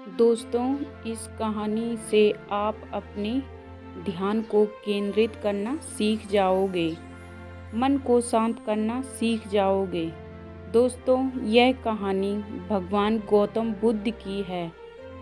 दोस्तों, इस कहानी से आप अपने ध्यान को केंद्रित करना सीख जाओगे, मन को शांत करना सीख जाओगे। दोस्तों, यह कहानी भगवान गौतम बुद्ध की है।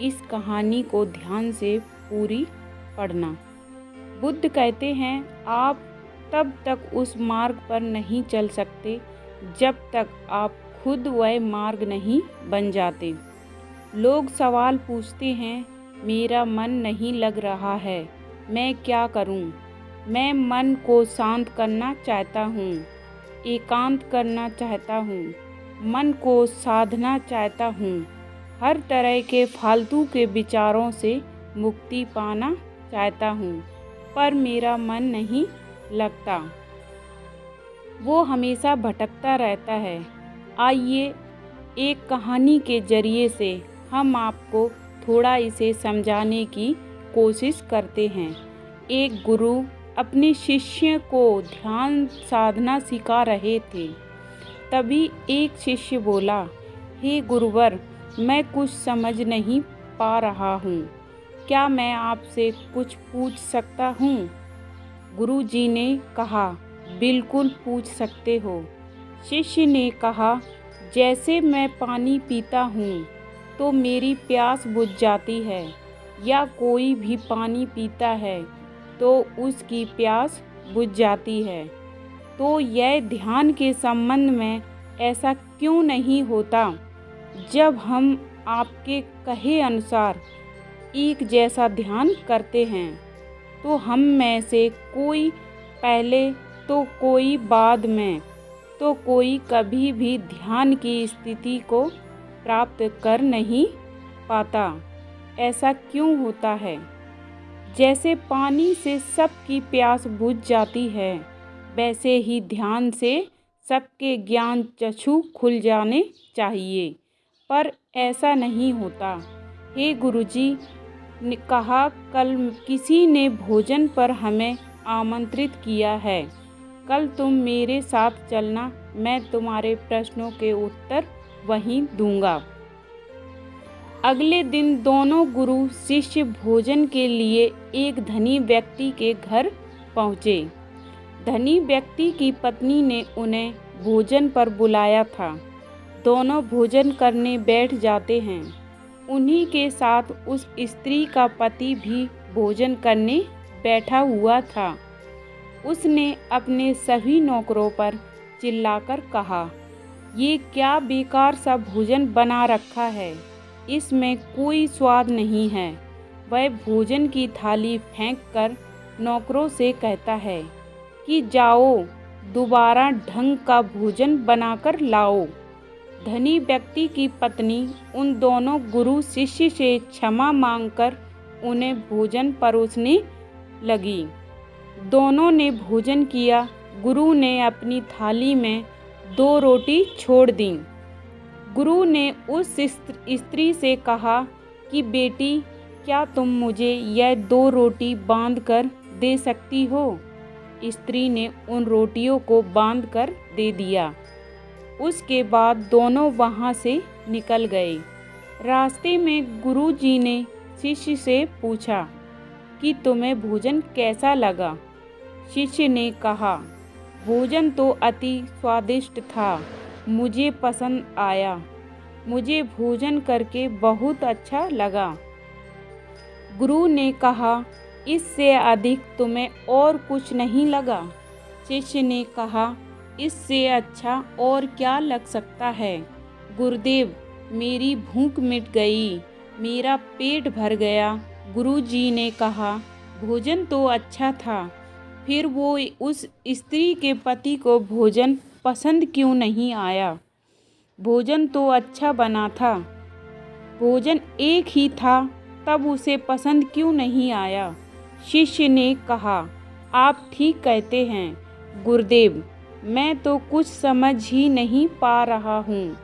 इस कहानी को ध्यान से पूरी पढ़ना। बुद्ध कहते हैं, आप तब तक उस मार्ग पर नहीं चल सकते जब तक आप खुद वह मार्ग नहीं बन जाते। लोग सवाल पूछते हैं, मेरा मन नहीं लग रहा है, मैं क्या करूं? मैं मन को शांत करना चाहता हूं, एकांत करना चाहता हूं, मन को साधना चाहता हूं, हर तरह के फालतू के विचारों से मुक्ति पाना चाहता हूं, पर मेरा मन नहीं लगता। वो हमेशा भटकता रहता है। आइए एक कहानी के जरिए से हम आपको थोड़ा इसे समझाने की कोशिश करते हैं। एक गुरु अपने शिष्य को ध्यान साधना सिखा रहे थे। तभी एक शिष्य बोला, हे गुरुवर, मैं कुछ समझ नहीं पा रहा हूँ, क्या मैं आपसे कुछ पूछ सकता हूँ? गुरु जी ने कहा, बिल्कुल पूछ सकते हो। शिष्य ने कहा, जैसे मैं पानी पीता हूँ तो मेरी प्यास बुझ जाती है, या कोई भी पानी पीता है तो उसकी प्यास बुझ जाती है, तो यह ध्यान के संबंध में ऐसा क्यों नहीं होता? जब हम आपके कहे अनुसार एक जैसा ध्यान करते हैं तो हम में से कोई पहले तो कोई बाद में तो कोई कभी भी ध्यान की स्थिति को प्राप्त कर नहीं पाता। ऐसा क्यों होता है? जैसे पानी से सबकी प्यास बुझ जाती है, वैसे ही ध्यान से सबके ज्ञान चक्षु खुल जाने चाहिए, पर ऐसा नहीं होता। हे गुरुजी ने कहा, कल किसी ने भोजन पर हमें आमंत्रित किया है, कल तुम मेरे साथ चलना, मैं तुम्हारे प्रश्नों के उत्तर वहीं दूंगा। अगले दिन दोनों गुरु शिष्य भोजन के लिए एक धनी व्यक्ति के घर पहुँचे। धनी व्यक्ति की पत्नी ने उन्हें भोजन पर बुलाया था। दोनों भोजन करने बैठ जाते हैं। उन्हीं के साथ उस स्त्री का पति भी भोजन करने बैठा हुआ था। उसने अपने सभी नौकरों पर चिल्लाकर कहा, ये क्या बेकार सा भोजन बना रखा है, इसमें कोई स्वाद नहीं है। वह भोजन की थाली फेंककर नौकरों से कहता है कि जाओ, दोबारा ढंग का भोजन बनाकर लाओ। धनी व्यक्ति की पत्नी उन दोनों गुरु शिष्य से क्षमा मांगकर उन्हें भोजन परोसने लगी। दोनों ने भोजन किया। गुरु ने अपनी थाली में 2 रोटी छोड़ दी। गुरु ने उस स्त्री से कहा कि बेटी, क्या तुम मुझे यह 2 रोटी बांध कर दे सकती हो? स्त्री ने उन रोटियों को बांध कर दे दिया। उसके बाद दोनों वहाँ से निकल गए। रास्ते में गुरु जी ने शिष्य से पूछा कि तुम्हें भोजन कैसा लगा? शिष्य ने कहा, भोजन तो अति स्वादिष्ट था, मुझे पसंद आया, मुझे भोजन करके बहुत अच्छा लगा। गुरु ने कहा, इससे अधिक तुम्हें और कुछ नहीं लगा? शिष्य ने कहा, इससे अच्छा और क्या लग सकता है? गुरुदेव, मेरी भूख मिट गई, मेरा पेट भर गया। गुरु जी ने कहा, भोजन तो अच्छा था, फिर वो उस स्त्री के पति को भोजन पसंद क्यों नहीं आया? भोजन तो अच्छा बना था, भोजन एक ही था, तब उसे पसंद क्यों नहीं आया? शिष्य ने कहा, आप ठीक कहते हैं गुरुदेव, मैं तो कुछ समझ ही नहीं पा रहा हूँ,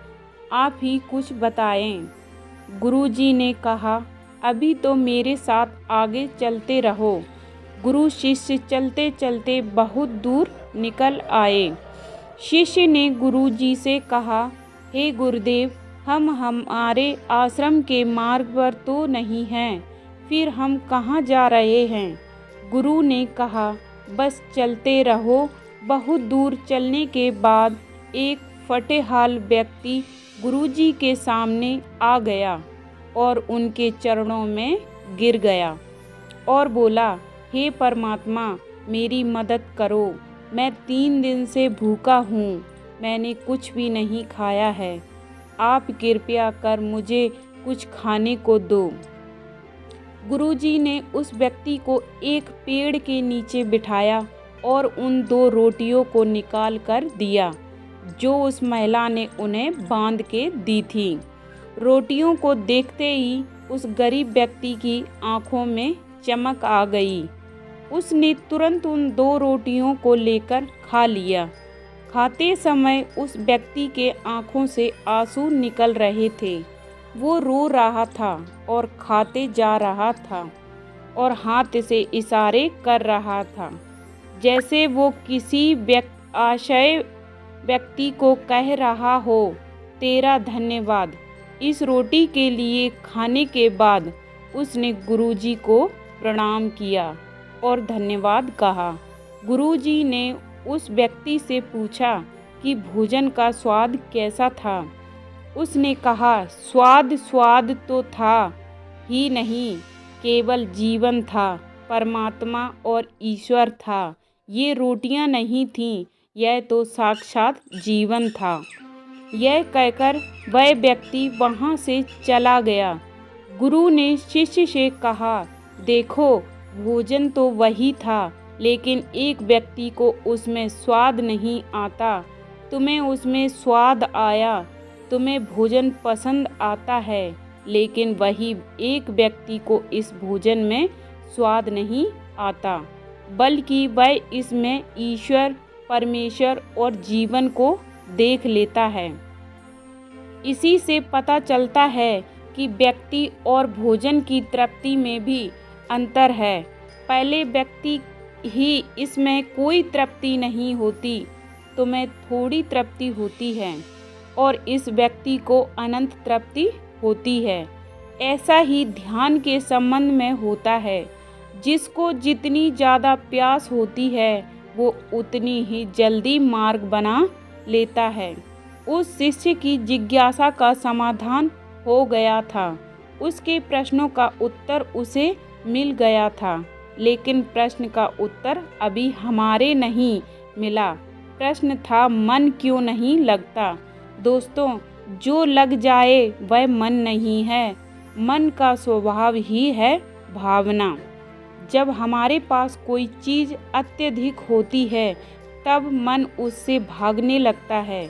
आप ही कुछ बताएं। गुरु जी ने कहा, अभी तो मेरे साथ आगे चलते रहो। गुरु शिष्य चलते चलते बहुत दूर निकल आए। शिष्य ने गुरु जी से कहा, हे गुरुदेव, हम हमारे आश्रम के मार्ग पर तो नहीं हैं, फिर हम कहाँ जा रहे हैं? गुरु ने कहा, बस चलते रहो। बहुत दूर चलने के बाद एक फटेहाल व्यक्ति गुरुजी के सामने आ गया और उनके चरणों में गिर गया और बोला, हे परमात्मा, मेरी मदद करो। मैं 3 दिन से भूखा हूँ, मैंने कुछ भी नहीं खाया है। आप कृपया कर मुझे कुछ खाने को दो। गुरुजी ने उस व्यक्ति को एक पेड़ के नीचे बिठाया और उन 2 रोटियों को निकाल कर दिया जो उस महिला ने उन्हें बांध के दी थी। रोटियों को देखते ही उस गरीब व्यक्ति की आंखों में चमक आ गई। उसने तुरंत उन 2 रोटियों को लेकर खा लिया। खाते समय उस व्यक्ति के आंखों से आंसू निकल रहे थे। वो रो रहा था और खाते जा रहा था और हाथ से इशारे कर रहा था, जैसे वो किसी आशय व्यक्ति को कह रहा हो, तेरा धन्यवाद। इस रोटी के लिए खाने के बाद उसने गुरुजी को प्रणाम किया और धन्यवाद कहा। गुरुजी ने उस व्यक्ति से पूछा कि भोजन का स्वाद कैसा था। उसने कहा, स्वाद तो था ही नहीं, केवल जीवन था, परमात्मा और ईश्वर था। ये रोटियां नहीं थीं, यह तो साक्षात जीवन था। यह कहकर वह व्यक्ति वहाँ से चला गया। गुरु ने शिष्य से कहा, देखो, भोजन तो वही था, लेकिन एक व्यक्ति को उसमें स्वाद नहीं आता। तुम्हें उसमें स्वाद आया, तुम्हें भोजन पसंद आता है, लेकिन वही एक व्यक्ति को इस भोजन में स्वाद नहीं आता, बल्कि वह इसमें ईश्वर, परमेश्वर और जीवन को देख लेता है। इसी से पता चलता है कि व्यक्ति और भोजन की तृप्ति में भी अंतर है। पहले व्यक्ति ही इसमें कोई तृप्ति नहीं होती, तुम्हें थोड़ी तृप्ति होती है और इस व्यक्ति को अनंत तृप्ति होती है। ऐसा ही ध्यान के संबंध में होता है। जिसको जितनी ज़्यादा प्यास होती है वो उतनी ही जल्दी मार्ग बना लेता है। उस शिष्य की जिज्ञासा का समाधान हो गया था। उसके प्रश्नों का उत्तर उसे मिल गया था, लेकिन प्रश्न का उत्तर अभी हमारे नहीं मिला। प्रश्न था, मन क्यों नहीं लगता? दोस्तों, जो लग जाए वह मन नहीं है। मन का स्वभाव ही है भावना। जब हमारे पास कोई चीज़ अत्यधिक होती है तब मन उससे भागने लगता है।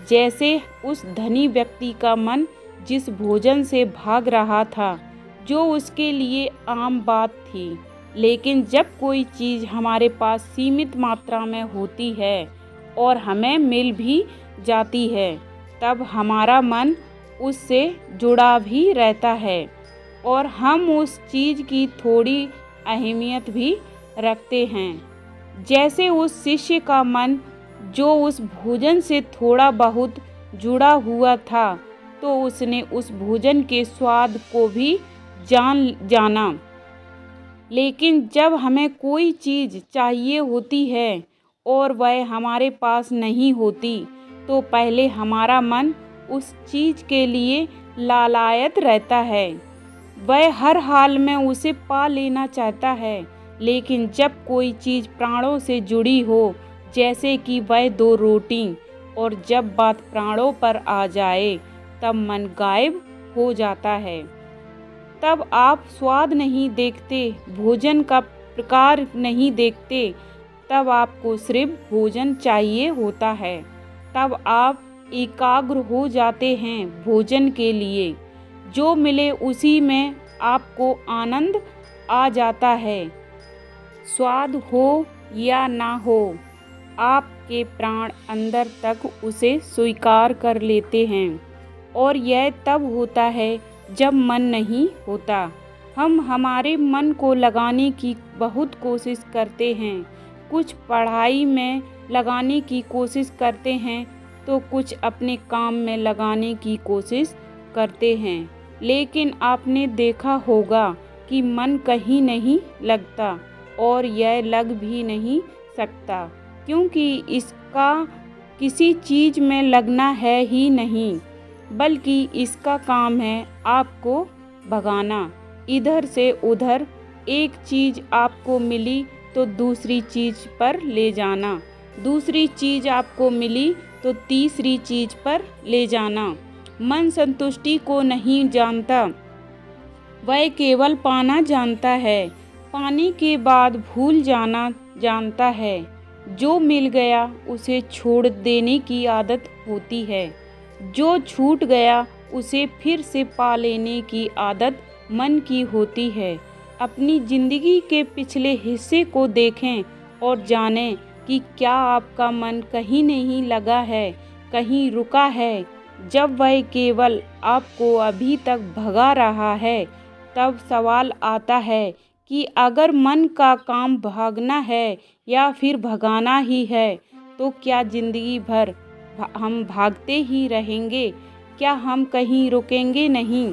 जैसे उस धनी व्यक्ति का मन जिस भोजन से भाग रहा था, जो उसके लिए आम बात थी। लेकिन जब कोई चीज़ हमारे पास सीमित मात्रा में होती है और हमें मिल भी जाती है, तब हमारा मन उससे जुड़ा भी रहता है और हम उस चीज़ की थोड़ी अहमियत भी रखते हैं। जैसे उस शिष्य का मन जो उस भोजन से थोड़ा बहुत जुड़ा हुआ था, तो उसने उस भोजन के स्वाद को भी जाना। लेकिन जब हमें कोई चीज़ चाहिए होती है और वह हमारे पास नहीं होती, तो पहले हमारा मन उस चीज़ के लिए लालायत रहता है। वह हर हाल में उसे पा लेना चाहता है। लेकिन जब कोई चीज़ प्राणों से जुड़ी हो, जैसे कि वह 2 रोटी, और जब बात प्राणों पर आ जाए, तब मन गायब हो जाता है। तब आप स्वाद नहीं देखते, भोजन का प्रकार नहीं देखते, तब आपको सिर्फ भोजन चाहिए होता है। तब आप एकाग्र हो जाते हैं भोजन के लिए। जो मिले उसी में आपको आनंद आ जाता है। स्वाद हो या ना हो, आपके प्राण अंदर तक उसे स्वीकार कर लेते हैं। और यह तब होता है जब मन नहीं होता। हम हमारे मन को लगाने की बहुत कोशिश करते हैं। कुछ पढ़ाई में लगाने की कोशिश करते हैं, तो कुछ अपने काम में लगाने की कोशिश करते हैं, लेकिन आपने देखा होगा कि मन कहीं नहीं लगता और यह लग भी नहीं सकता, क्योंकि इसका किसी चीज़ में लगना है ही नहीं, बल्कि इसका काम है आपको भगाना इधर से उधर। एक चीज़ आपको मिली तो दूसरी चीज़ पर ले जाना, दूसरी चीज़ आपको मिली तो तीसरी चीज़ पर ले जाना। मन संतुष्टि को नहीं जानता, वह केवल पाना जानता है, पाने के बाद भूल जाना जानता है। जो मिल गया उसे छोड़ देने की आदत होती है, जो छूट गया उसे फिर से पा लेने की आदत मन की होती है। अपनी ज़िंदगी के पिछले हिस्से को देखें और जानें कि क्या आपका मन कहीं नहीं लगा है, कहीं रुका है। जब वह केवल आपको अभी तक भगा रहा है, तब सवाल आता है कि अगर मन का काम भागना है या फिर भगाना ही है, तो क्या ज़िंदगी भर हम भागते ही रहेंगे? क्या हम कहीं रुकेंगे नहीं?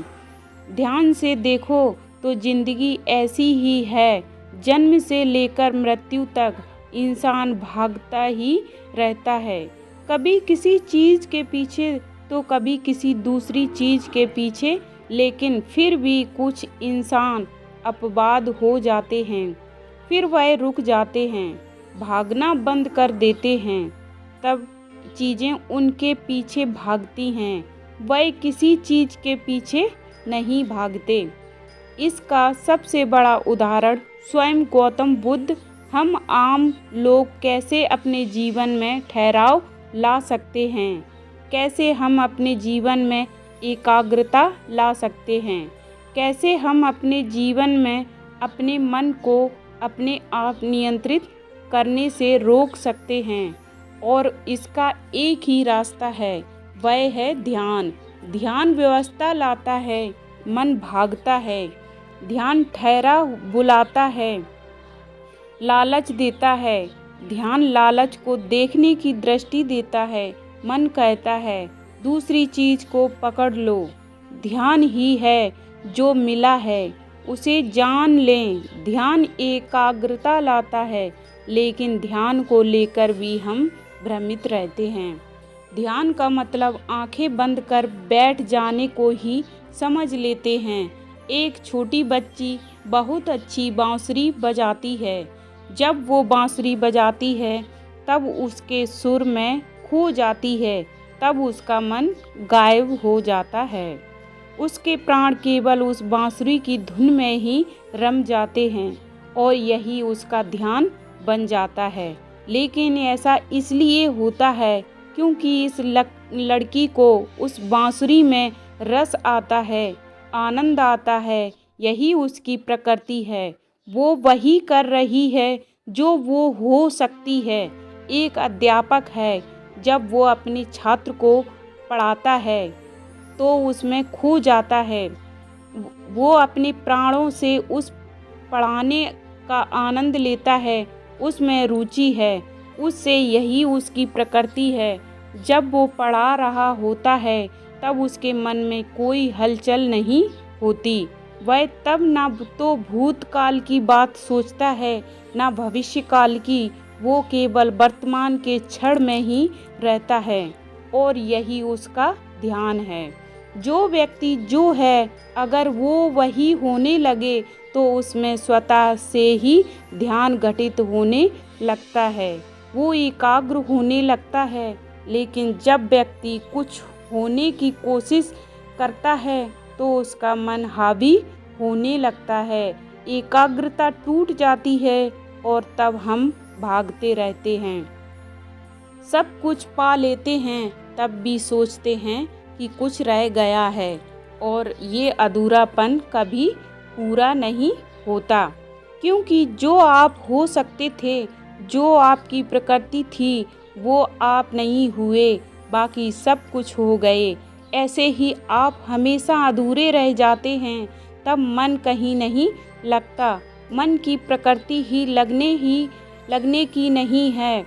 ध्यान से देखो तो ज़िंदगी ऐसी ही है। जन्म से लेकर मृत्यु तक इंसान भागता ही रहता है, कभी किसी चीज़ के पीछे तो कभी किसी दूसरी चीज़ के पीछे, लेकिन फिर भी कुछ इंसान अपवाद हो जाते हैं, फिर वह रुक जाते हैं, भागना बंद कर देते हैं। तब चीज़ें उनके पीछे भागती हैं, वह किसी चीज़ के पीछे नहीं भागते। इसका सबसे बड़ा उदाहरण स्वयं गौतम बुद्ध। हम आम लोग कैसे अपने जीवन में ठहराव ला सकते हैं, कैसे हम अपने जीवन में एकाग्रता ला सकते हैं, कैसे हम अपने जीवन में अपने मन को अपने आप नियंत्रित करने से रोक सकते हैं। और इसका एक ही रास्ता है, वह है ध्यान। ध्यान व्यवस्था लाता है, मन भागता है। ध्यान ठहरा बुलाता है, लालच देता है। ध्यान लालच को देखने की दृष्टि देता है। मन कहता है दूसरी चीज़ को पकड़ लो। ध्यान ही है जो मिला है, उसे जान लें। ध्यान एकाग्रता लाता है, लेकिन ध्यान को लेकर भी हम भ्रमित रहते हैं। ध्यान का मतलब आंखें बंद कर बैठ जाने को ही समझ लेते हैं। एक छोटी बच्ची बहुत अच्छी बांसुरी बजाती है। जब वो बांसुरी बजाती है तब उसके सुर में खो जाती है, तब उसका मन गायब हो जाता है। उसके प्राण केवल उस बांसुरी की धुन में ही रम जाते हैं और यही उसका ध्यान बन जाता है। लेकिन ऐसा इसलिए होता है क्योंकि इस लड़की को उस बांसुरी में रस आता है, आनंद आता है। यही उसकी प्रकृति है। वो वही कर रही है जो वो हो सकती है। एक अध्यापक है, जब वो अपने छात्र को पढ़ाता है तो उसमें खो जाता है। वो अपने प्राणों से उस पढ़ाने का आनंद लेता है, उसमें रुचि है, उससे यही उसकी प्रकृति है। जब वो पढ़ा रहा होता है तब उसके मन में कोई हलचल नहीं होती। वह तब ना तो भूतकाल की बात सोचता है ना भविष्यकाल की। वो केवल वर्तमान के क्षण में ही रहता है और यही उसका ध्यान है। जो व्यक्ति जो है, अगर वो वही होने लगे तो उसमें स्वतः से ही ध्यान घटित होने लगता है, वो एकाग्र होने लगता है। लेकिन जब व्यक्ति कुछ होने की कोशिश करता है तो उसका मन हावी होने लगता है, एकाग्रता टूट जाती है और तब हम भागते रहते हैं। सब कुछ पा लेते हैं, तब भी सोचते हैं कि कुछ रह गया है और ये अधूरापन कभी पूरा नहीं होता। क्योंकि जो आप हो सकते थे, जो आपकी प्रकृति थी, वो आप नहीं हुए, बाकी सब कुछ हो गए। ऐसे ही आप हमेशा अधूरे रह जाते हैं, तब मन कहीं नहीं लगता। मन की प्रकृति ही लगने की नहीं है।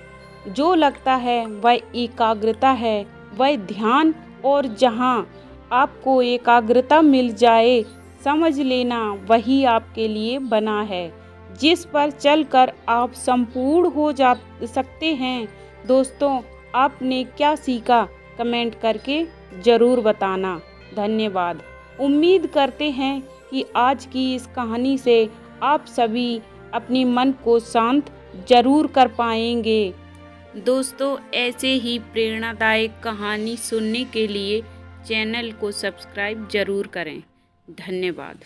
जो लगता है वह एकाग्रता है, वह ध्यान। और जहाँ आपको एकाग्रता मिल जाए, समझ लेना वही आपके लिए बना है, जिस पर चलकर आप संपूर्ण हो जा सकते हैं। दोस्तों, आपने क्या सीखा कमेंट करके ज़रूर बताना। धन्यवाद। उम्मीद करते हैं कि आज की इस कहानी से आप सभी अपनी मन को शांत ज़रूर कर पाएंगे। दोस्तों, ऐसे ही प्रेरणादायक कहानी सुनने के लिए चैनल को सब्सक्राइब ज़रूर करें। धन्यवाद।